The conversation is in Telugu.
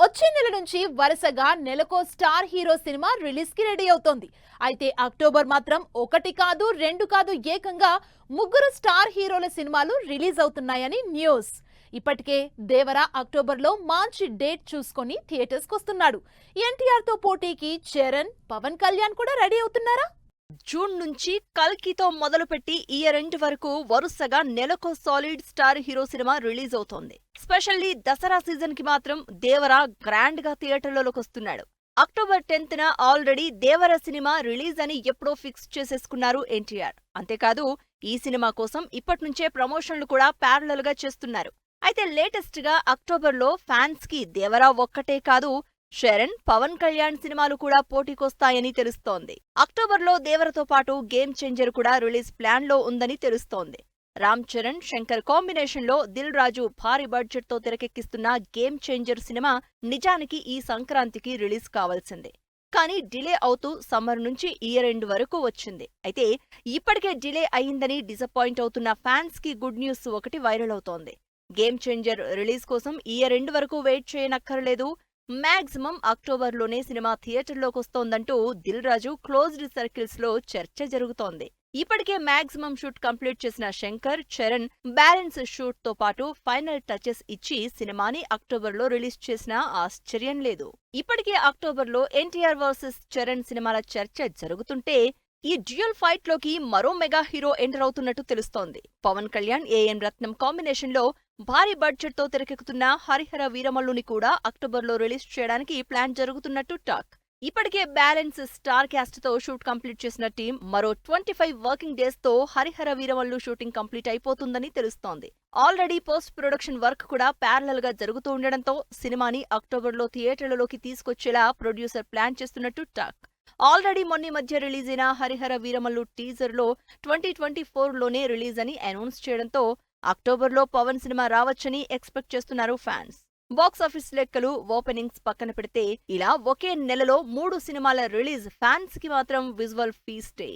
వచ్చే నెల నుంచి వరుసగా నెలకో స్టార్ హీరో సినిమా రిలీజ్ కి రెడీ అవుతోంది. అయితే అక్టోబర్ మాత్రం ఒకటి కాదు రెండు కాదు ఏకంగా ముగ్గురు స్టార్ హీరోల సినిమాలు రిలీజ్ అవుతున్నాయని న్యూస్. ఇప్పటికే దేవర అక్టోబర్లో మంచి డేట్ చూసుకొని థియేటర్స్ కు వస్తున్నాడు. ఎన్టీఆర్ తో పోటీకి చరణ్, పవన్ కళ్యాణ్ కూడా రెడీ అవుతున్నారా? జూన్ నుంచి కల్కితో మొదలుపెట్టి ఇయర్ ఎండ్ వరకు వరుసగా నెలకో solid star hero cinema release అవుతోంది. స్పెషల్లీ దసరా సీజన్ కి మాత్రం దేవర గ్రాండ్ గా థియేటర్లలోకి వస్తున్నాడు. అక్టోబర్ 10న ఆల్రెడీ దేవర సినిమా రిలీజ్ అని ఎప్పుడో ఫిక్స్ చేసేసుకున్నారు ఎన్టీఆర్. అంతేకాదు ఈ సినిమా కోసం ఇప్పట్నుంచే ప్రమోషన్లు కూడా ప్యారలల్ గా చేస్తున్నారు. అయితే లేటెస్ట్ గా అక్టోబర్లో ఫ్యాన్స్ కి దేవర ఒక్కటే కాదు, చరణ్, పవన్ కళ్యాణ్ సినిమాలు కూడా పోటీకొస్తాయని తెలుస్తోంది. అక్టోబర్లో దేవరతో పాటు గేమ్ చేంజర్ కూడా రిలీజ్ ప్లాన్ లో ఉందని తెలుస్తోంది. రామ్ చరణ్, శంకర్ కాంబినేషన్లో దిల్ రాజు భారీ బడ్జెట్ తో తెరకెక్కిస్తున్న గేమ్ చేంజర్ సినిమా నిజానికి ఈ సంక్రాంతికి రిలీజ్ కావాల్సిందే. కానీ డిలే అవుతూ సమ్మర్ నుంచి ఇయర్ ఎండ్ వరకు వచ్చింది. అయితే ఇప్పటికే డిలే అయిందని డిసప్పాయింట్ అవుతున్న ఫ్యాన్స్ కి గుడ్ న్యూస్ ఒకటి వైరల్ అవుతోంది. గేమ్ చేంజర్ రిలీజ్ కోసం ఇయర్ ఎండ్ వరకు wait చేయనక్కర్లేదు, maximum అక్టోబర్లోనే cinema థియేటర్లోకొస్తోందంటూ Dil Raju closed circles లో చర్చ జరుగుతోంది. ఇప్పటికే మాక్సిమం షూట్ కంప్లీట్ చేసిన శంకర్, చరణ్ బ్యాలెన్స్ షూట్ తో పాటు ఫైనల్ టచెస్ ఇచ్చి సినిమాని అక్టోబర్లో రిలీజ్ చేసినా ఆశ్చర్యం లేదు. ఇప్పటికే అక్టోబర్లో ఎన్టీఆర్ వర్సెస్ చరణ్ సినిమాల చర్చ జరుగుతుంటే ఈ డ్యూయల్ ఫైట్ లోకి మరో మెగా హీరో ఎంటర్ అవుతున్నట్టు తెలుస్తోంది. పవన్ కళ్యాణ్, ఏఎన్ రత్నం కాంబినేషన్ లో భారీ బడ్జెట్ తో తెరకెక్కుతున్న హరిహర వీరమల్లుని కూడా అక్టోబర్లో రిలీజ్ చేయడానికి ప్లాన్ జరుగుతున్నట్టు టాక్. ఇప్పటికే బ్యాలెన్స్ స్టార్ క్యాస్ట్ తో షూట్ కంప్లీట్ చేసిన టీం మరో 25 వర్కింగ్ డేస్ తో హరిహర వీరమల్లు షూటింగ్ కంప్లీట్ అయిపోతుందని తెలుస్తోంది. ఆల్రెడీ పోస్ట్ ప్రొడక్షన్ వర్క్ కూడా ప్యారలల్ గా జరుగుతూ ఉండడంతో సినిమాని అక్టోబర్లో థియేటర్లలోకి తీసుకొచ్చేలా ప్రొడ్యూసర్ ప్లాన్ చేస్తున్నట్టు టాక్. ఆల్రెడీ మొన్న మధ్య రిలీజ్ అయిన హరిహర వీరమల్లు టీజర్ లో 2024లోనే రిలీజ్ అని అనౌన్స్ చేయడంతో అక్టోబర్లో పవన్ సినిమా రావచ్చని ఎక్స్పెక్ట్ చేస్తున్నారు ఫ్యాన్స్. బాక్సాఫీస్ లెక్కలు, ఓపెనింగ్స్ పక్కన పెడితే ఇలా ఒకే నెలలో 3 సినిమాల రిలీజ్ ఫ్యాన్స్ కి మాత్రం విజువల్ ఫీస్టే.